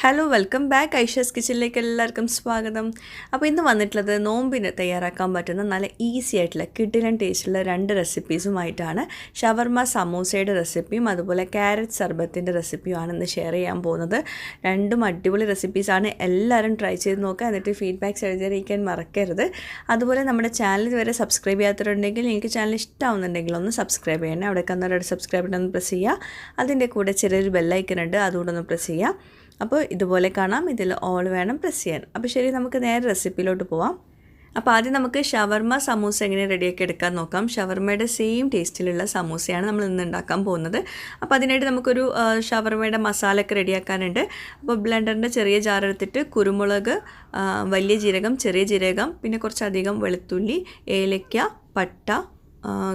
Hello welcome back Aisha's കിച്ചണിലേക്ക് എല്ലാവർക്കും സ്വാഗതം. അപ്പോൾ ഇന്ന് വന്നിട്ടുള്ളത് നോമ്പിന് തയ്യാറാക്കാൻ പറ്റുന്ന നല്ല ഈസി ആയിട്ടുള്ള കിടിലൻ ടേസ്റ്റുള്ള രണ്ട് റെസിപ്പീസുമായിട്ടാണ്. ഷവർമ സമൂസയുടെ റെസിപ്പിയും അതുപോലെ ക്യാരറ്റ് സർബത്തിൻ്റെ റെസിപ്പിയുമാണ് ഇന്ന് ഷെയർ ചെയ്യാൻ പോകുന്നത്. രണ്ടും അടിപൊളി റെസിപ്പീസാണ്. എല്ലാവരും ട്രൈ ചെയ്ത് നോക്കുക, എന്നിട്ട് ഫീഡ്ബാക്ക്സ് എഴുതിയിരിക്കാൻ മറക്കരുത്. അതുപോലെ നമ്മുടെ ചാനൽ ഇതുവരെ സബ്സ്ക്രൈബ് ചെയ്യാത്തവരുണ്ടെങ്കിൽ എനിക്ക് ചാനൽ ഇഷ്ടമാവുന്നുണ്ടെങ്കിൽ ഒന്ന് സബ്സ്ക്രൈബ് ചെയ്യണേ. അവിടെ കന്നഡയുടെ സബ്സ്ക്രൈബ് ബട്ടൺ ഒന്ന് പ്രസ് ചെയ്യുക. അതിൻ്റെ കൂടെ ചെറിയൊരു ബെല്ലൈക്കൺ ഉണ്ട്, അതുകൂടെ ഒന്ന് പ്രസ് ചെയ്യുക. അപ്പോൾ ഇതുപോലെ കാണാം, ഇതിൽ ഓൾ വേണം പ്രസ് ചെയ്യാൻ. അപ്പോൾ ശരി, നമുക്ക് നേരെ റെസിപ്പിയിലോട്ട് പോവാം. അപ്പോൾ ആദ്യം നമുക്ക് ഷവർമ സമൂസ എങ്ങനെ റെഡിയാക്കി എടുക്കാൻ നോക്കാം. ഷവർമയുടെ സെയിം ടേസ്റ്റിലുള്ള സമൂസയാണ് നമ്മൾ ഇന്ന് ഉണ്ടാക്കാൻ പോകുന്നത്. അപ്പോൾ അതിനായിട്ട് നമുക്കൊരു ഷവർമയുടെ മസാലയൊക്കെ റെഡിയാക്കാനുണ്ട്. അപ്പോൾ ബ്ലെൻഡറിൻ്റെ ചെറിയ ജാർ എടുത്തിട്ട് കുരുമുളക്, വലിയ ജീരകം, ചെറിയ ജീരകം, പിന്നെ കുറച്ചധികം വെളുത്തുള്ളി, ഏലക്ക, പട്ട,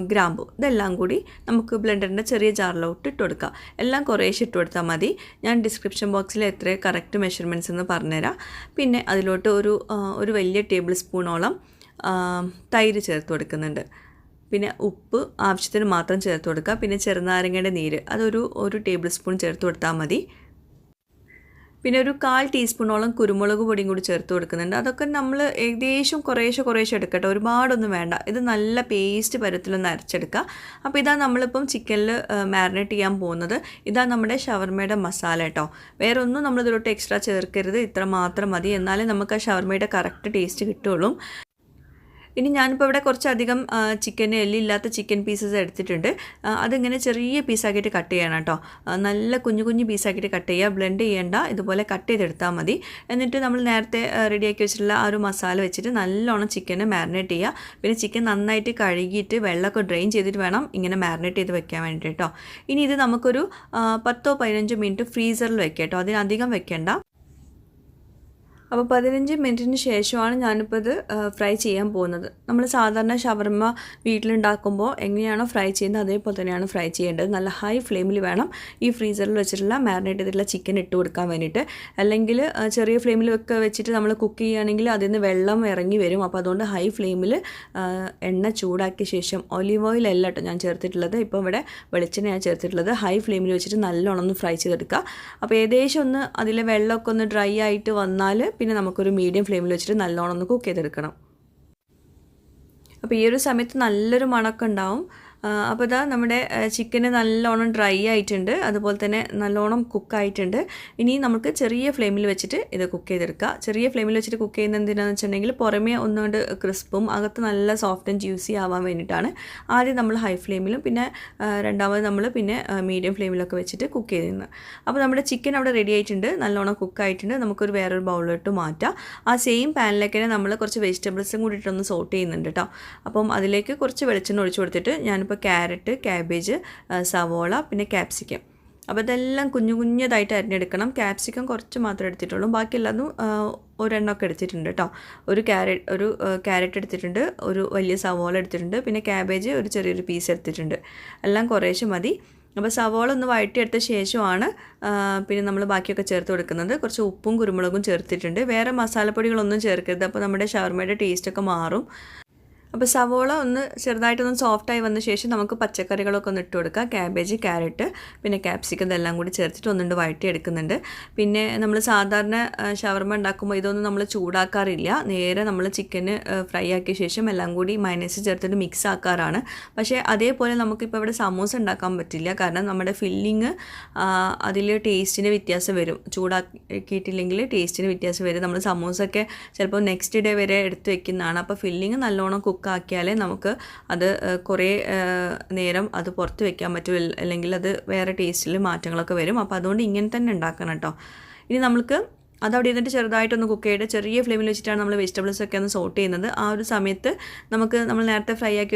ഗ്രാമ്പു, ഇതെല്ലാം കൂടി നമുക്ക് ബ്ലെൻഡറിൻ്റെ ചെറിയ ജാറിലോട്ട് ഇട്ട് കൊടുക്കാം. എല്ലാം കുറേശ്ശെ ഇട്ട് കൊടുത്താൽ മതി. ഞാൻ ഡിസ്ക്രിപ്ഷൻ ബോക്സിൽ എത്ര കറക്റ്റ് മെഷർമെൻറ്റ്സ് എന്ന് പറഞ്ഞുതരാം. പിന്നെ അതിലോട്ട് ഒരു വലിയ ടേബിൾ സ്പൂണോളം തൈര് ചേർത്ത് കൊടുക്കുന്നുണ്ട്. പിന്നെ ഉപ്പ് ആവശ്യത്തിന് മാത്രം ചേർത്ത് കൊടുക്കുക. പിന്നെ ചെറുനാരങ്ങയുടെ നീര് ഒരു ടേബിൾ സ്പൂൺ ചേർത്ത് കൊടുത്താൽ മതി. പിന്നെ ഒരു 1/4 ടീസ്പൂണോളം കുരുമുളക് പൊടിയും കൂടി ചേർത്ത് കൊടുക്കുന്നുണ്ട്. അതൊക്കെ നമ്മൾ ഏകദേശം കുറേശ്ശെ എടുക്കട്ടെ, ഒരുപാടൊന്നും വേണ്ട. ഇത് നല്ല പേസ്റ്റ് പരുത്തിലൊന്ന് അരച്ചെടുക്കുക. അപ്പോൾ ഇതാ നമ്മളിപ്പം ചിക്കനിൽ മാരിനേറ്റ് ചെയ്യാൻ പോകുന്നത്. ഇതാ നമ്മുടെ ഷവർമയുടെ മസാല കേട്ടോ. വേറെ ഒന്നും നമ്മളിതിലോട്ട് എക്സ്ട്രാ ചേർക്കരുത്, ഇത്ര മാത്രം മതി. എന്നാലേ നമുക്ക് ആ ഷവർമയുടെ കറക്റ്റ് ടേസ്റ്റ് കിട്ടുള്ളൂ. ഇനി ഞാനിപ്പോൾ ഇവിടെ കുറച്ചധികം എല്ലില്ലാത്ത ചിക്കൻ പീസസ് എടുത്തിട്ടുണ്ട്. അതിങ്ങനെ ചെറിയ പീസാക്കിയിട്ട് കട്ട് ചെയ്യണം കേട്ടോ. നല്ല കുഞ്ഞു പീസാക്കിയിട്ട് കട്ട് ചെയ്യുക, ബ്ലെൻഡ് ചെയ്യേണ്ട, ഇതുപോലെ കട്ട് ചെയ്തെടുത്താൽ മതി. എന്നിട്ട് നമ്മൾ നേരത്തെ റെഡിയാക്കി വെച്ചിട്ടുള്ള ആ ഒരു മസാല വെച്ചിട്ട് നല്ലോണം ചിക്കനെ മാരിനേറ്റ് ചെയ്യുക. പിന്നെ ചിക്കൻ നന്നായിട്ട് കഴുകിയിട്ട് വെള്ളമൊക്കെ ഡ്രെയിൻ ചെയ്തിട്ട് വേണം ഇങ്ങനെ മാരിനേറ്റ് ചെയ്ത് വെക്കാൻ വേണ്ടിയിട്ട് കേട്ടോ. ഇനി ഇത് നമുക്കൊരു 10-15 മിനിറ്റ് ഫ്രീസറിൽ വെക്കാം കേട്ടോ, അതിനധികം വെക്കേണ്ട. അപ്പോൾ 15 മിനിറ്റിന് ശേഷമാണ് ഞാനിപ്പോൾ ഇത് ഫ്രൈ ചെയ്യാൻ പോകുന്നത്. നമ്മൾ സാധാരണ ഷവർമ വീട്ടിലുണ്ടാക്കുമ്പോൾ എങ്ങനെയാണോ ഫ്രൈ ചെയ്യുന്നത് അതേപോലെ തന്നെയാണ് ഫ്രൈ ചെയ്യേണ്ടത്. നല്ല ഹൈ ഫ്ലെയിമിൽ വേണം ഈ ഫ്രീസറിൽ വെച്ചിട്ടുള്ള മാരിനേറ്റ് ചെയ്തിട്ടുള്ള ചിക്കൻ ഇട്ട് കൊടുക്കാൻ വേണ്ടിയിട്ട്. അല്ലെങ്കിൽ ചെറിയ ഫ്ലെയിമിൽ വെച്ചിട്ട് നമ്മൾ കുക്ക് ചെയ്യുകയാണെങ്കിൽ അതിൽ നിന്ന് വെള്ളം ഇറങ്ങി വരും. അപ്പോൾ അതുകൊണ്ട് ഹൈ ഫ്ലെയിമിൽ എണ്ണ ചൂടാക്കിയ ശേഷം, ഒലിവ് ഓയിൽ അല്ല കേട്ടോ ഞാൻ ചേർത്തിട്ടുള്ളത്, ഇപ്പോൾ ഇവിടെ വെളിച്ചെണ്ണയാണ് ചേർത്തിട്ടുള്ളത്. ഹൈ ഫ്ലെയിമിൽ വെച്ചിട്ട് നല്ലോണം ഒന്ന് ഫ്രൈ ചെയ്തെടുക്കുക. അപ്പോൾ ഏകദേശം ഒന്ന് അതിലെ വെള്ളമൊക്കെ ഒന്ന് ഡ്രൈ ആയിട്ട് വന്നാൽ പിന്നെ നമുക്കൊരു മീഡിയം ഫ്ലെയിമിൽ വെച്ചിട്ട് നല്ലോണം ഒന്ന് കുക്ക് ചെയ്തെടുക്കണം. അപ്പോൾ ഈ ഒരു സമയത്ത് നല്ലൊരു മണമൊക്കെ ഉണ്ടാവും. അപ്പോൾ ഇതാ നമ്മുടെ ചിക്കന് നല്ലോണം ഡ്രൈ ആയിട്ടുണ്ട്, അതുപോലെ തന്നെ നല്ലോണം കുക്കായിട്ടുണ്ട്. ഇനി നമുക്ക് ചെറിയ ഫ്ലെയിമിൽ വെച്ചിട്ട് ഇത് കുക്ക് ചെയ്തെടുക്കുക. ചെറിയ ഫ്ലെയിമിൽ വെച്ചിട്ട് കുക്ക് ചെയ്യുന്നത് എന്തിനാണെന്ന് വെച്ചിട്ടുണ്ടെങ്കിൽ പുറമേ ഒന്നുകൊണ്ട് ക്രിസ്പും അകത്ത് നല്ല സോഫ്റ്റ് ആൻഡ് ജ്യൂസി ആവാൻ വേണ്ടിയിട്ടാണ്. ആദ്യം നമ്മൾ ഹൈ ഫ്ലെയിമിലും പിന്നെ രണ്ടാമത് നമ്മൾ പിന്നെ മീഡിയം ഫ്ലെയിമിലൊക്കെ വെച്ചിട്ട് കുക്ക് ചെയ്യുന്നത്. അപ്പോൾ നമ്മുടെ ചിക്കൻ അവിടെ റെഡി ആയിട്ടുണ്ട്, നല്ലോണം കുക്കായിട്ടുണ്ട്. നമുക്കൊരു വേറൊരു ബൗളിലോട്ട് മാറ്റാം. ആ സെയിം പാനിലേക്ക് തന്നെ നമ്മൾ കുറച്ച് വെജിറ്റബിൾസും കൂടി ഇട്ടൊന്ന് സോട്ട് ചെയ്യുന്നുണ്ട് കേട്ടോ. അപ്പം അതിലേക്ക് കുറച്ച് വെളിച്ചെണ്ണ ഒഴിച്ച് കൊടുത്തിട്ട് ഞാനിപ്പോൾ ക്യാരറ്റ്, ക്യാബേജ്, സവോള, പിന്നെ ക്യാപ്സിക്കം, അപ്പോൾ ഇതെല്ലാം കുഞ്ഞതായിട്ട് അരിഞ്ഞെടുക്കണം. ക്യാപ്സിക്കം കുറച്ച് മാത്രമേ എടുത്തിട്ടുള്ളൂ, ബാക്കിയെല്ലാം ഒരെണ്ണമൊക്കെ എടുത്തിട്ടുണ്ട് കേട്ടോ. ഒരു ക്യാരറ്റ് എടുത്തിട്ടുണ്ട്, ഒരു വലിയ സവോള എടുത്തിട്ടുണ്ട്, പിന്നെ ക്യാബേജ് ഒരു ചെറിയൊരു പീസ് എടുത്തിട്ടുണ്ട്. എല്ലാം കുറേശ്ശെ മതി. അപ്പോൾ സവോള ഒന്ന് വഴറ്റിയെടുത്ത ശേഷമാണ് പിന്നെ നമ്മൾ ബാക്കിയൊക്കെ ചേർത്ത് കൊടുക്കുന്നത്. കുറച്ച് ഉപ്പും കുരുമുളകും ചേർത്തിട്ടുണ്ട്. വേറെ മസാലപ്പൊടികളൊന്നും ചേർക്കരുത്, അപ്പോൾ നമ്മുടെ ഷവർമയുടെ ടേസ്റ്റൊക്കെ മാറും. അപ്പോൾ സവോള ഒന്ന് ചെറുതായിട്ടൊന്ന് സോഫ്റ്റായി വന്ന ശേഷം നമുക്ക് പച്ചക്കറികളൊക്കെ ഒന്ന് ഇട്ട് കൊടുക്കുക. ക്യാബേജ്, ക്യാരറ്റ്, പിന്നെ ക്യാപ്സിക്കം, ഇതെല്ലാം കൂടി ചേർത്തിട്ട് ഒന്നുകൊണ്ട് വഴറ്റിയെടുക്കുന്നുണ്ട്. പിന്നെ നമ്മൾ സാധാരണ ഷവർമ ഉണ്ടാക്കുമ്പോൾ ഇതൊന്നും നമ്മൾ ചൂടാക്കാറില്ല. നേരെ നമ്മൾ ചിക്കന് ഫ്രൈ ആക്കിയ ശേഷം എല്ലാം കൂടി മയണൈസ് ചേർത്തിട്ട് മിക്സ് ആക്കാറാണ്. പക്ഷേ അതേപോലെ നമുക്കിപ്പോൾ ഇവിടെ സമൂസ ഉണ്ടാക്കാൻ പറ്റില്ല, കാരണം നമ്മുടെ ഫില്ലിങ് അതിൽ ടേസ്റ്റിന് വ്യത്യാസം വരും. ചൂടാക്കിയിട്ടില്ലെങ്കിൽ ടേസ്റ്റിന് വ്യത്യാസം വരും. നമ്മൾ സമൂസയൊക്കെ ചിലപ്പോൾ നെക്സ്റ്റ് ഡേ വരെ എടുത്ത് വെക്കുന്നതാണ്. അപ്പോൾ ഫില്ലിങ് നല്ലോണം കുക്കാക്കിയാലേ നമുക്ക് അത് കുറേ നേരം അത് പുറത്ത് വെക്കാൻ പറ്റും, അല്ലെങ്കിൽ അത് വേറെ ടേസ്റ്റിൽ മാറ്റങ്ങളൊക്കെ വരും. അപ്പോൾ അതുകൊണ്ട് ഇങ്ങനെ തന്നെ ഉണ്ടാക്കണം കേട്ടോ. ഇനി നമുക്ക് അതവിടെ ഇരുന്നിട്ട് ചെറുതായിട്ടൊന്ന് കുക്ക് ചെയ്തിട്ട് ചെറിയ ഫ്ലെയിമിൽ വെച്ചിട്ടാണ് നമ്മൾ വെജിറ്റബിൾസൊക്കെ ഒന്ന് സോട്ട് ചെയ്യുന്നത്. ആ ഒരു സമയത്ത് നമ്മൾ നേരത്തെ ഫ്രൈ ആക്കി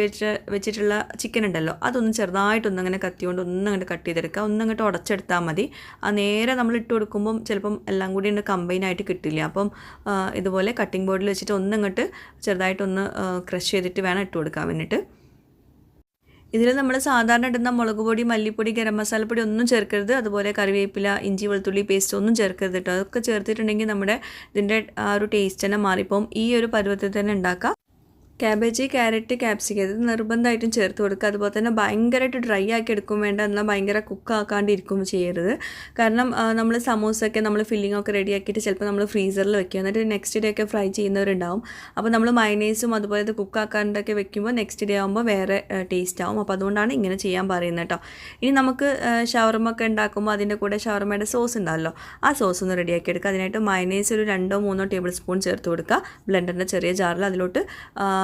വെച്ചിട്ടുള്ള ചിക്കൻ ഉണ്ടല്ലോ, അതൊന്ന് ചെറുതായിട്ടൊന്ന് അങ്ങനെ കത്തിയോണ്ട് ഒന്നങ്ങോട്ട് കട്ട് ചെയ്തെടുക്കുക, ഒന്നങ്ങോട്ട് ഉടച്ചെടുത്താൽ മതി. ആ നേരെ നമ്മൾ ഇട്ട് കൊടുക്കുമ്പം ചിലപ്പം എല്ലാം കൂടി ഒന്ന് കമ്പൈനായിട്ട് കിട്ടില്ല. അപ്പം ഇതുപോലെ കട്ടിംഗ് ബോർഡിൽ വെച്ചിട്ട് ഒന്നങ്ങോട്ട് ചെറുതായിട്ടൊന്ന് ക്രഷ് ചെയ്തിട്ട് വേണം ഇട്ട് കൊടുക്കാൻ വേണ്ടിയിട്ട്. ഇതിൽ നമ്മൾ സാധാരണ ഇടുന്ന മുളക് പൊടി, മല്ലിപ്പൊടി, ഗരം മസാലപ്പൊടി ഒന്നും ചേർക്കരുത്. അതുപോലെ കറിവേപ്പില, ഇഞ്ചി വെളുത്തുള്ളി പേസ്റ്റ് ഒന്നും ചേർക്കരുത് കേട്ടോ. അതൊക്കെ ചേർത്തിട്ടുണ്ടെങ്കിൽ ഇതിൻ്റെ ആ ഒരു ടേസ്റ്റ് തന്നെ മാറിപ്പോവും. ഈ ഒരു പരുവത്തിൽ തന്നെ ഉണ്ടാക്കുക. ക്യാബേജ്, ക്യാരറ്റ്, ക്യാപ്സിക്കം ഇത് നിർബന്ധമായിട്ടും ചേർത്ത് കൊടുക്കുക. അതുപോലെ തന്നെ ഭയങ്കരമായിട്ട് ഡ്രൈ ആക്കി എടുക്കും വേണ്ട, എന്നാൽ ഭയങ്കര കുക്കാക്കാണ്ടിരിക്കും ചെയ്യരുത്. കാരണം നമ്മൾ സമൂസയൊക്കെ നമ്മൾ ഫില്ലിങ്ങൊക്കെ റെഡിയാക്കിയിട്ട് ചിലപ്പോൾ നമ്മൾ ഫ്രീസറിൽ വെക്കുക, എന്നിട്ട് നെക്സ്റ്റ് ഡേ ഒക്കെ ഫ്രൈ ചെയ്യുന്നവരുണ്ടാവും. അപ്പോൾ നമ്മൾ മയനൈസും അതുപോലെ ഇത് കുക്കാക്കാണ്ടൊക്കെ വെക്കുമ്പോൾ നെക്സ്റ്റ് ഡേ ആകുമ്പോൾ വേറെ ടേസ്റ്റ് ആവും. അപ്പോൾ അതുകൊണ്ടാണ് ഇങ്ങനെ ചെയ്യാൻ പറയുന്നത് കേട്ടോ. ഇനി നമുക്ക് ഷവർമ ഒക്കെ ഉണ്ടാക്കുമ്പോൾ അതിൻ്റെ കൂടെ ഷവർമയുടെ സോസ് ഉണ്ടാവല്ലോ, ആ സോസ് ഒന്ന് റെഡിയാക്കി എടുക്കുക. അതിനായിട്ട് മയനൈസ് ഒരു 2-3 ടേബിൾ സ്പൂൺ ചേർത്ത് കൊടുക്കുക ബ്ലെൻഡറിൻ്റെ ചെറിയ ജാറിൽ. അതിലോട്ട്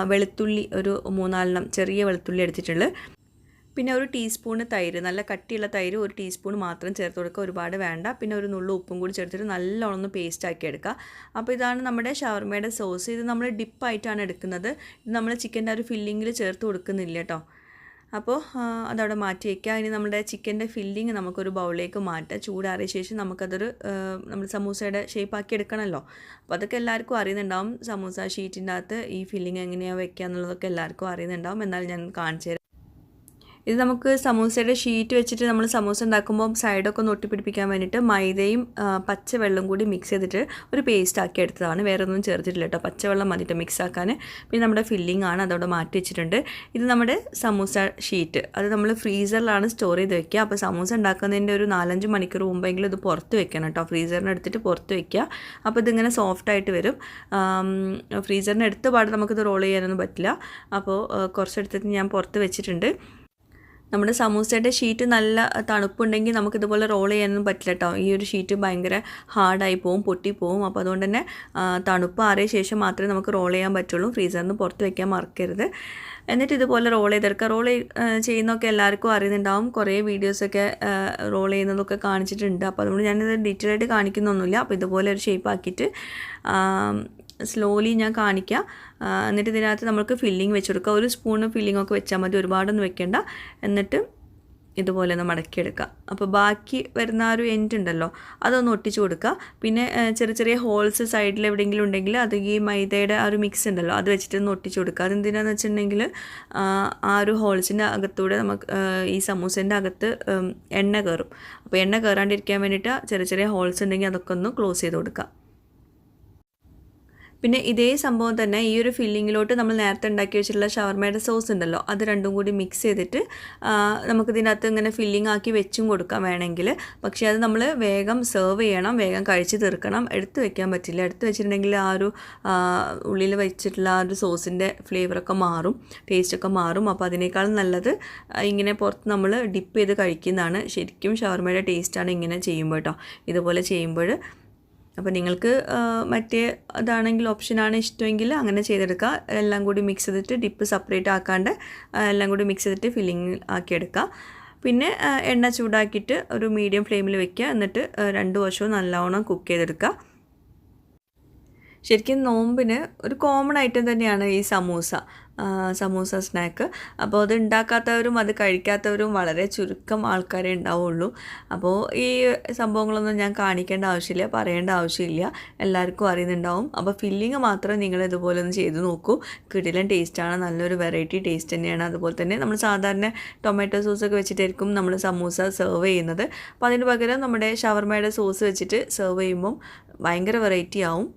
വെളുത്തുള്ളി ഒരു 3-4 ചെറിയ വെളുത്തുള്ളി എടുത്തിട്ടുള്ളൂ. പിന്നെ ഒരു ടീസ്പൂണ് തൈര്, നല്ല കട്ടിയുള്ള തൈര് ഒരു ടീസ്പൂൺ മാത്രം ചേർത്ത് കൊടുക്കുക, ഒരുപാട് വേണ്ട. പിന്നെ ഒരു നുള്ളു ഉപ്പും കൂടി ചേർത്തിട്ട് നല്ലോണം ഒന്ന് പേസ്റ്റ് ആക്കി എടുക്കുക. അപ്പോൾ ഇതാണ് നമ്മുടെ ഷവർമയുടെ സോസ്. ഇത് നമ്മൾ ഡിപ്പായിട്ടാണ് എടുക്കുന്നത്. ഇത് നമ്മൾ ചിക്കൻ്റെ ഒരു ഫില്ലിങ്ങിൽ ചേർത്ത് കൊടുക്കുന്നില്ല കേട്ടോ. അപ്പോൾ അതവിടെ മാറ്റി വയ്ക്കുക. ഇനി നമ്മുടെ ചിക്കൻ്റെ ഫില്ലിങ് നമുക്കൊരു ബൗളിലേക്ക് മാറ്റാം. ചൂടാറിയ ശേഷം നമുക്കതൊരു നമ്മൾ സമൂസയുടെ ഷേപ്പാക്കി എടുക്കണമല്ലോ. അപ്പോൾ അതൊക്കെ എല്ലാവർക്കും അറിയുന്നുണ്ടാവും. സമൂസ ഷീറ്റിൻ്റെ അകത്ത് ഈ ഫില്ലിങ് എങ്ങനെയാണ് വെക്കുക എന്നുള്ളതൊക്കെ എല്ലാവർക്കും അറിയുന്നുണ്ടാവും. എന്നാൽ ഞാൻ കാണിച്ചു തരാം. ഇത് നമുക്ക് സമൂസയുടെ ഷീറ്റ് വെച്ചിട്ട് നമ്മൾ സമൂസ ഉണ്ടാക്കുമ്പോൾ സൈഡൊക്കെ ഒന്ന് ഒട്ടിപ്പിടിപ്പിക്കാൻ വേണ്ടിയിട്ട് മൈദയും പച്ചവെള്ളം കൂടി മിക്സ് ചെയ്തിട്ട് ഒരു പേസ്റ്റ് ആക്കി എടുത്തതാണ്. വേറെ ഒന്നും ചേർത്തിട്ടില്ല കേട്ടോ, പച്ചവെള്ളം മതിയിട്ട് മിക്സ് ആക്കാൻ. പിന്നെ നമ്മുടെ ഫില്ലിംഗ് ആണ്, അതവിടെ മാറ്റി വെച്ചിട്ടുണ്ട്. ഇത് നമ്മുടെ സമൂസ ഷീറ്റ്, അത് നമ്മൾ ഫ്രീസറിലാണ് സ്റ്റോർ ചെയ്ത് വെക്കുക. അപ്പോൾ സമൂസ ഉണ്ടാക്കുന്നതിൻ്റെ ഒരു 4-5 മണിക്കൂർ മുമ്പെങ്കിലും ഇത് പുറത്ത് വെക്കണം കേട്ടോ. ഫ്രീസറിന് എടുത്തിട്ട് പുറത്ത് വെക്കുക. അപ്പോൾ ഇതിങ്ങനെ സോഫ്റ്റായിട്ട് വരും. ഫ്രീസറിന് എടുത്ത പാട് നമുക്കിത് റോൾ ചെയ്യാനൊന്നും പറ്റില്ല. അപ്പോൾ കുറച്ചെടുത്തിട്ട് ഞാൻ പുറത്ത് വെച്ചിട്ടുണ്ട്. നമ്മുടെ സമൂസയുടെ ഷീറ്റ് നല്ല തണുപ്പുണ്ടെങ്കിൽ നമുക്കിതുപോലെ റോൾ ചെയ്യാനൊന്നും പറ്റില്ല കേട്ടോ. ഈ ഒരു ഷീറ്റ് ഭയങ്കര ഹാർഡായി പോവും, പൊട്ടിപ്പോവും. അപ്പോൾ അതുകൊണ്ട് തന്നെ തണുപ്പ് ആറിയ ശേഷം മാത്രമേ നമുക്ക് റോൾ ചെയ്യാൻ പറ്റുള്ളൂ. ഫ്രീസറിൽ നിന്ന് പുറത്ത് വയ്ക്കാൻ മറക്കരുത്. എന്നിട്ട് ഇതുപോലെ റോൾ ചെയ്തെടുക്കുക. റോൾ ചെയ്യുന്നതൊക്കെ എല്ലാവർക്കും അറിയുന്നുണ്ടാവും. കുറേ വീഡിയോസൊക്കെ റോൾ ചെയ്യുന്നതൊക്കെ കാണിച്ചിട്ടുണ്ട്. അപ്പോൾ അതുകൊണ്ട് ഞാനിത് ഡീറ്റെയിൽ ആയിട്ട് കാണിക്കുന്നൊന്നുമില്ല. അപ്പോൾ ഇതുപോലെ ഒരു ഷേപ്പ് ആക്കിയിട്ട് സ്ലോലി ഞാൻ കാണിക്കാം. എന്നിട്ട് ഇതിനകത്ത് നമുക്ക് ഫില്ലിങ് വെച്ച് കൊടുക്കുക. ഒരു സ്പൂണ് ഫില്ലിങ്ങൊക്കെ വെച്ചാൽ മതി, ഒരുപാടൊന്നും വെക്കേണ്ട. എന്നിട്ട് ഇതുപോലെ ഒന്ന് മടക്കിയെടുക്കുക. അപ്പോൾ ബാക്കി വരുന്ന ആ ഒരു എൻഡ് ഉണ്ടല്ലോ, അതൊന്ന് ഒട്ടിച്ച് കൊടുക്കുക. പിന്നെ ചെറിയ ചെറിയ ഹോൾസ് സൈഡിൽ എവിടെയെങ്കിലും ഉണ്ടെങ്കിൽ അത് ഈ മൈദയുടെ ആ ഒരു മിക്സ് ഉണ്ടല്ലോ, അത് വെച്ചിട്ടൊന്ന് ഒട്ടിച്ച് കൊടുക്കുക. അതെന്തിനാന്ന് വെച്ചിട്ടുണ്ടെങ്കിൽ ആ ഒരു ഹോൾസിൻ്റെ അകത്തൂടെ നമുക്ക് ഈ സമൂസേൻ്റെ അകത്ത് എണ്ണ കയറും. അപ്പോൾ എണ്ണ കയറാണ്ടിരിക്കാൻ വേണ്ടിയിട്ട് ചെറിയ ചെറിയ ഹോൾസ് ഉണ്ടെങ്കിൽ അതൊക്കെ ഒന്ന് ക്ലോസ് ചെയ്ത് കൊടുക്കുക. പിന്നെ ഇതേ സംഭവം തന്നെ ഈ ഒരു ഫില്ലിങ്ങിലോട്ട് നമ്മൾ നേരത്തെ ഉണ്ടാക്കി വെച്ചിട്ടുള്ള ഷവർമയുടെ സോസ് ഉണ്ടല്ലോ, അത് രണ്ടും കൂടി മിക്സ് ചെയ്തിട്ട് നമുക്കിതിനകത്ത് ഇങ്ങനെ ഫില്ലിംഗ് ആക്കി വെച്ചും കൊടുക്കാം വേണമെങ്കിൽ. പക്ഷേ അത് നമ്മൾ വേഗം സെർവ് ചെയ്യണം, വേഗം കഴിച്ച് തീർക്കണം. എടുത്ത് വെക്കാൻ പറ്റില്ല. എടുത്ത് വെച്ചിട്ടുണ്ടെങ്കിൽ ആ ഒരു ഉള്ളിൽ വെച്ചിട്ടുള്ള ആ ഒരു സോസിൻ്റെ ഫ്ലേവറൊക്കെ മാറും, ടേസ്റ്റൊക്കെ മാറും. അപ്പോൾ അതിനേക്കാളും നല്ലത് ഇങ്ങനെ പുറത്ത് നമ്മൾ ഡിപ്പ് ചെയ്ത് കഴിക്കുന്നതാണ്. ശരിക്കും ഷവർമയുടെ ടേസ്റ്റാണ് ഇങ്ങനെ ചെയ്യുമ്പോൾ കേട്ടോ, ഇതുപോലെ ചെയ്യുമ്പോൾ. അപ്പോൾ നിങ്ങൾക്ക് മറ്റേ അതാണെങ്കിൽ ഓപ്ഷനാണ് ഇഷ്ടമെങ്കിൽ അങ്ങനെ ചെയ്തെടുക്കുക. എല്ലാം കൂടി മിക്സ് ചെയ്തിട്ട് ഡിപ്പ് സെപ്പറേറ്റ് ആക്കാണ്ട് എല്ലാം കൂടി മിക്സ് ചെയ്തിട്ട് ഫില്ലിങ് ആക്കിയെടുക്കുക. പിന്നെ എണ്ണ ചൂടാക്കിയിട്ട് ഒരു മീഡിയം ഫ്ലെയിമിൽ വെക്കുക. എന്നിട്ട് 2 വശവും നല്ലവണ്ണം കുക്ക് ചെയ്തെടുക്കുക. ശരിക്കും നോമ്പിന് ഒരു കോമൺ ഐറ്റം തന്നെയാണ് ഈ സമൂസ സ്നാക്ക്. അപ്പോൾ അത് ഉണ്ടാക്കാത്തവരും അത് കഴിക്കാത്തവരും വളരെ ചുരുക്കം ആൾക്കാരെ ഉണ്ടാവുള്ളൂ. അപ്പോൾ ഈ സംഭവങ്ങളൊന്നും ഞാൻ കാണിക്കേണ്ട ആവശ്യമില്ല, പറയേണ്ട ആവശ്യമില്ല, എല്ലാവർക്കും അറിയുന്നുണ്ടാവും. അപ്പോൾ ഫില്ലിങ് മാത്രം നിങ്ങൾ ഇതുപോലെ ഒന്ന് ചെയ്ത് നോക്കൂ. കിടിലൻ ടേസ്റ്റാണ്, നല്ലൊരു വെറൈറ്റി ടേസ്റ്റ് തന്നെയാണ്. അതുപോലെ തന്നെ നമ്മൾ സാധാരണ ടൊമാറ്റോ സോസൊക്കെ വെച്ചിട്ടായിരിക്കും നമ്മൾ സമൂസ സെർവ് ചെയ്യുന്നത്. അപ്പോൾ അതിന് പകരം നമ്മുടെ ഷവർമയുടെ സോസ് വെച്ചിട്ട് സെർവ് ചെയ്യുമ്പം ഭയങ്കര വെറൈറ്റി ആവും.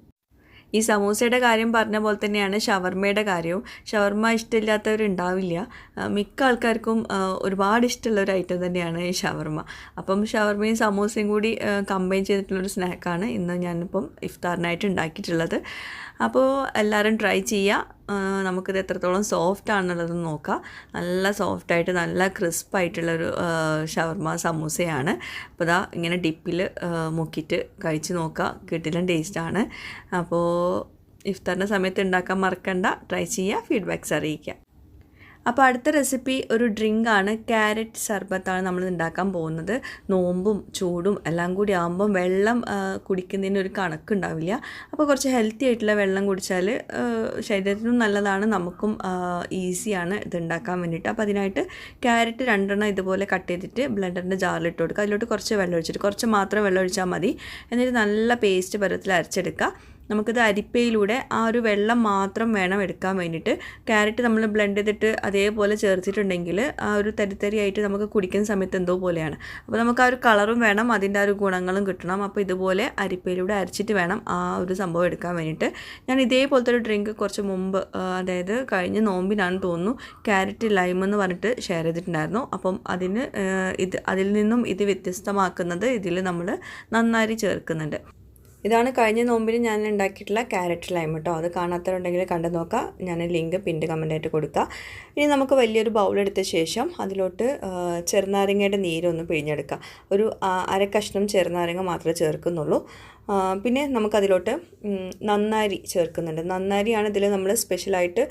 ഈ സമൂസയുടെ കാര്യം പറഞ്ഞ പോലെ തന്നെയാണ് ഷവർമയുടെ കാര്യവും. ഷവർമ ഇഷ്ടമില്ലാത്തവരുണ്ടാവില്ല. മിക്ക ആൾക്കാർക്കും ഒരുപാട് ഇഷ്ടമുള്ള ഒരു ഐറ്റം തന്നെയാണ് ഈ ഷവർമ. അപ്പം ഷവർമയും സമൂസയും കൂടി കമ്പൈൻ ചെയ്തിട്ടുള്ളൊരു സ്നാക്കാണ് ഇന്ന് ഞാനിപ്പം ഇഫ്താറിനായിട്ട് ഉണ്ടാക്കിയിട്ടുള്ളത്. അപ്പോൾ എല്ലാവരും ട്രൈ ചെയ്യുക. നമുക്കിത് എത്രത്തോളം സോഫ്റ്റ് ആണെന്നുള്ളത് നോക്കാം. നല്ല സോഫ്റ്റായിട്ട് നല്ല ക്രിസ്പായിട്ടുള്ളൊരു ഷവർമ സമൂസയാണ്. അപ്പോൾ ഇതാ ഇങ്ങനെ ഡിപ്പിൽ മുക്കിയിട്ട് കഴിച്ച് നോക്കുക, കിടിലൻ ടേസ്റ്റാണ്. അപ്പോൾ ഇഫ്താറിൻ്റെ സമയത്ത് ഉണ്ടാക്കാൻ മറക്കണ്ട, ട്രൈ ചെയ്യുക, ഫീഡ്ബാക്ക്സ് അറിയിക്കുക. അപ്പോൾ അടുത്ത റെസിപ്പി ഒരു ഡ്രിങ്കാണ്, ക്യാരറ്റ് സർബത്താണ് നമ്മൾ ഉണ്ടാക്കാൻ പോകുന്നത്. നോമ്പും ചൂടും എല്ലാം കൂടി ആകുമ്പം വെള്ളം കുടിക്കുന്നതിന് ഒരു കണക്കുണ്ടാവില്ല. അപ്പോൾ കുറച്ച് ഹെൽത്തി ആയിട്ടുള്ള വെള്ളം കുടിച്ചാൽ ശരീരത്തിനും നല്ലതാണ്, നമുക്കും ഈസിയാണ് ഇത് ഉണ്ടാക്കാൻ വേണ്ടിയിട്ട്. അപ്പോൾ അതിനായിട്ട് ക്യാരറ്റ് 2 ഇതുപോലെ കട്ട് ചെയ്തിട്ട് ബ്ലെൻഡറിൻ്റെ ജാറിലിട്ട് കൊടുക്കുക. അതിലോട്ട് കുറച്ച് വെള്ളം ഒഴിച്ചിട്ട്, കുറച്ച് മാത്രം വെള്ളം ഒഴിച്ചാൽ മതി. എന്നിട്ട് നല്ല പേസ്റ്റ് പരുവത്തിൽ അരച്ചെടുക്കുക. നമുക്കിത് അരിപ്പയിലൂടെ ആ ഒരു വെള്ളം മാത്രം വേണം എടുക്കാൻ വേണ്ടിയിട്ട്. ക്യാരറ്റ് നമ്മൾ ബ്ലെൻഡ് ചെയ്തിട്ട് അതേപോലെ ചേർത്തിട്ടുണ്ടെങ്കിൽ ആ ഒരു തരിതരിയായിട്ട് നമുക്ക് കുടിക്കുന്ന സമയത്ത് എന്തോ പോലെയാണ്. അപ്പോൾ നമുക്ക് ആ ഒരു കളറും വേണം, അതിൻ്റെ ആ ഒരു ഗുണങ്ങളും കിട്ടണം. അപ്പോൾ ഇതുപോലെ അരിപ്പയിലൂടെ അരച്ചിട്ട് വേണം ആ ഒരു സംഭവം എടുക്കാൻ വേണ്ടിയിട്ട്. ഞാൻ ഇതേപോലത്തെ ഒരു ഡ്രിങ്ക് കുറച്ച് മുമ്പ്, അതായത് കഴിഞ്ഞ നോമ്പിനാണ് തോന്നുന്നു, ക്യാരറ്റ് ലൈം എന്ന് പറഞ്ഞിട്ട് ഷെയർ ചെയ്തിട്ടുണ്ടായിരുന്നു. അപ്പം അതിൽ നിന്നും ഇത് വ്യത്യസ്തമാക്കുന്നത് ഇതിൽ നമ്മൾ നന്നാരി ചേർക്കുന്നുണ്ട്. ഇതാണ് കഴിഞ്ഞ നോമ്പിന് ഞാൻ ഉണ്ടാക്കിയിട്ടുള്ള ക്യാരറ്റ് ലൈം കേട്ടോ. അത് കാണാത്തവരുണ്ടെങ്കിൽ കണ്ടു നോക്കാം. ഞാൻ ലിങ്ക് പിന്നീട് കമൻ്റായിട്ട് കൊടുക്കാം. ഇനി നമുക്ക് വലിയൊരു ബൗളെടുത്ത ശേഷം അതിലോട്ട് ചെറുനാരങ്ങയുടെ നീരൊന്ന് പിഴിഞ്ഞെടുക്കാം. ഒരു അര കഷ്ണം ചെറുനാരങ്ങ മാത്രമേ ചേർക്കുന്നുള്ളൂ. പിന്നെ നമുക്കതിലോട്ട് നന്നാരി ചേർക്കുന്നുണ്ട്. നന്നാരിയാണ് ഇതിൽ നമ്മൾ സ്പെഷ്യലായിട്ട്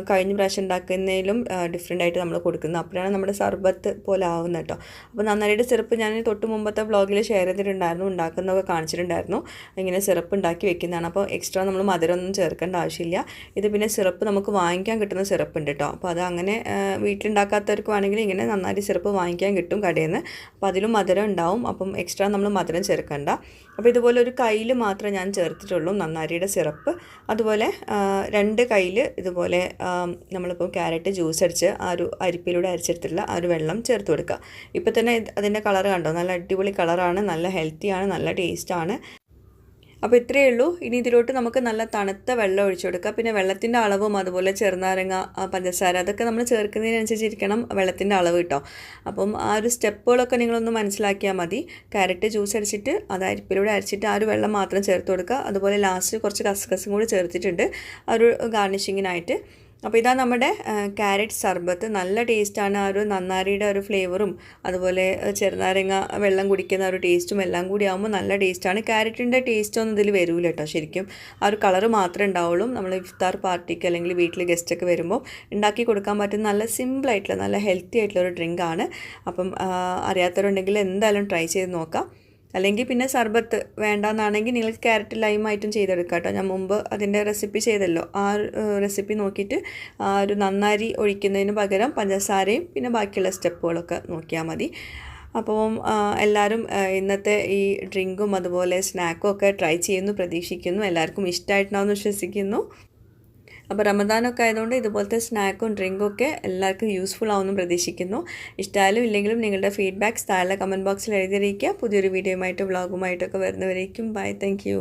കഴിഞ്ഞ പ്രാവശ്യം ഉണ്ടാക്കുന്നതിലും ഡിഫറെൻ്റ് ആയിട്ട് നമ്മൾ കൊടുക്കുന്നത്. അപ്പോഴാണ് നമ്മുടെ സർബത്ത് പോലെ ആവുന്നത് കേട്ടോ. അപ്പോൾ നന്നാരിയുടെ സിറപ്പ് ഞാൻ തൊട്ട് മുമ്പത്തെ വ്ളോഗിൽ ഷെയർ ചെയ്തിട്ടുണ്ടായിരുന്നു, ഉണ്ടാക്കുന്നതൊക്കെ കാണിച്ചിട്ടുണ്ടായിരുന്നു. ഇങ്ങനെ സിറപ്പ് ഉണ്ടാക്കി വെക്കുന്നതാണ്. അപ്പോൾ എക്സ്ട്രാ നമ്മൾ മധുരമൊന്നും ചേർക്കേണ്ട ആവശ്യമില്ല. ഇത് പിന്നെ സിറപ്പ് നമുക്ക് വാങ്ങിക്കാൻ കിട്ടുന്ന സിറപ്പ് ഉണ്ട് കേട്ടോ. അപ്പോൾ അത് അങ്ങനെ വീട്ടിലുണ്ടാക്കാത്തവർക്ക് വേണമെങ്കിൽ ഇങ്ങനെ നന്നാരി സിറപ്പ് വാങ്ങിക്കാൻ കിട്ടും കടയിൽ നിന്ന്. അപ്പോൾ അതിലും മധുരം ഉണ്ടാവും. അപ്പം എക്സ്ട്രാ നമ്മൾ മധുരം ചേർക്കണ്ട. അപ്പോൾ ഇതുപോലെ ഒരു കയ്യിൽ മാത്രമേ ഞാൻ ചേർത്തിട്ടുള്ളൂ നന്നാരിയുടെ സിറപ്പ്. അതുപോലെ 2 കയ്യിൽ ഇതുപോലെ നമ്മളിപ്പോൾ ക്യാരറ്റ് ജ്യൂസ് അടിച്ച് ആ ഒരു അരിപ്പിലൂടെ അരിച്ചെടുത്തിട്ടുള്ള ആ ഒരു വെള്ളം ചേർത്ത് കൊടുക്കുക. ഇപ്പോൾ തന്നെ അതിൻ്റെ കളർ കണ്ടോ, നല്ല അടിപൊളി കളറാണ്, നല്ല ഹെൽത്തിയാണ്, നല്ല ടേസ്റ്റാണ്. അപ്പോൾ ഇത്രയേ ഉള്ളൂ. ഇനി ഇതിലോട്ട് നമുക്ക് നല്ല തണുത്ത വെള്ളം ഒഴിച്ചു കൊടുക്കുക. പിന്നെ വെള്ളത്തിൻ്റെ അളവും അതുപോലെ ചെറുനാരങ്ങ, പഞ്ചസാര, അതൊക്കെ നമ്മൾ ചേർക്കുന്നതിനനുസരിച്ചിരിക്കണം വെള്ളത്തിൻ്റെ അളവ് കേട്ടോ. അപ്പം ആ ഒരു സ്റ്റെപ്പുകളൊക്കെ നിങ്ങളൊന്ന് മനസ്സിലാക്കിയാൽ മതി. ക്യാരറ്റ് ജ്യൂസ് അടിച്ചിട്ട് അത് അരിപ്പിലൂടെ അരിച്ചിട്ട് ആ ഒരു വെള്ളം മാത്രം ചേർത്ത് കൊടുക്കുക. അതുപോലെ ലാസ്റ്റ് കുറച്ച് കസ്കസും കൂടി ചേർത്തിട്ടുണ്ട് ആ ഒരു ഗാർണിഷിങ്ങിനായിട്ട്. അപ്പോൾ ഇതാ നമ്മുടെ ക്യാരറ്റ് സർബത്ത്. നല്ല ടേസ്റ്റാണ്. ആ ഒരു നന്നാരിയുടെ ഒരു ഫ്ലേവറും അതുപോലെ ചെറുനാരങ്ങ വെള്ളം കുടിക്കുന്ന ഒരു ടേസ്റ്റും എല്ലാം കൂടി ആകുമ്പോൾ നല്ല ടേസ്റ്റാണ്. ക്യാരറ്റിൻ്റെ ടേസ്റ്റൊന്നും ഇതിൽ വരില്ല കേട്ടോ. ശരിക്കും ആ ഒരു കളറ് മാത്രമേ ഉണ്ടാവുള്ളൂ. നമ്മൾ ഇഫ്താർ പാർട്ടിക്ക് അല്ലെങ്കിൽ വീട്ടിൽ ഗസ്റ്റൊക്കെ വരുമ്പോൾ ഉണ്ടാക്കി കൊടുക്കാൻ പറ്റുന്ന നല്ല സിമ്പിളായിട്ടുള്ള നല്ല ഹെൽത്തി ആയിട്ടുള്ള ഒരു ഡ്രിങ്കാണ്. അപ്പം അറിയാത്തവരുണ്ടെങ്കിൽ എന്തായാലും ട്രൈ ചെയ്ത് നോക്കാം. അല്ലെങ്കിൽ പിന്നെ സർബത്ത് വേണ്ടാന്നാണെങ്കിൽ നിങ്ങൾക്ക് ക്യാരറ്റ് ലൈമായിട്ടും ചെയ്തെടുക്കാം കേട്ടോ. ഞാൻ മുമ്പ് അതിൻ്റെ റെസിപ്പി ചെയ്തല്ലോ, ആ റെസിപ്പി നോക്കിയിട്ട് ആ ഒരു നന്നാരി ഒഴിക്കുന്നതിന് പകരം പഞ്ചസാരയും പിന്നെ ബാക്കിയുള്ള സ്റ്റെപ്പുകളൊക്കെ നോക്കിയാൽ മതി. അപ്പം എല്ലാവരും ഇന്നത്തെ ഈ ഡ്രിങ്കും അതുപോലെ സ്നാക്കും ഒക്കെ ട്രൈ ചെയ്യുന്നു പ്രതീക്ഷിക്കുന്നു. എല്ലാവർക്കും ഇഷ്ടമായിട്ടുണ്ടാവുമെന്ന് വിശ്വസിക്കുന്നു. അപ്പോൾ റമദാനൊക്കെ ആയതുകൊണ്ട് ഇതുപോലത്തെ സ്നാക്കും ഡ്രിങ്കും ഒക്കെ എല്ലാവർക്കും യൂസ്ഫുൾ ആവുമെന്ന് പ്രതീക്ഷിക്കുന്നു. ഇഷ്ടമായാലും ഇല്ലെങ്കിലും നിങ്ങളുടെ ഫീഡ്ബാക്ക്സ് താഴെ കമൻറ്റ് ബോക്സിൽ എഴുതിയിരിക്കുക. പുതിയൊരു വീഡിയോയുമായിട്ട് വ്ളോഗുമായിട്ടൊക്കെ വരുന്നവരേക്കും ബൈ. Thank you.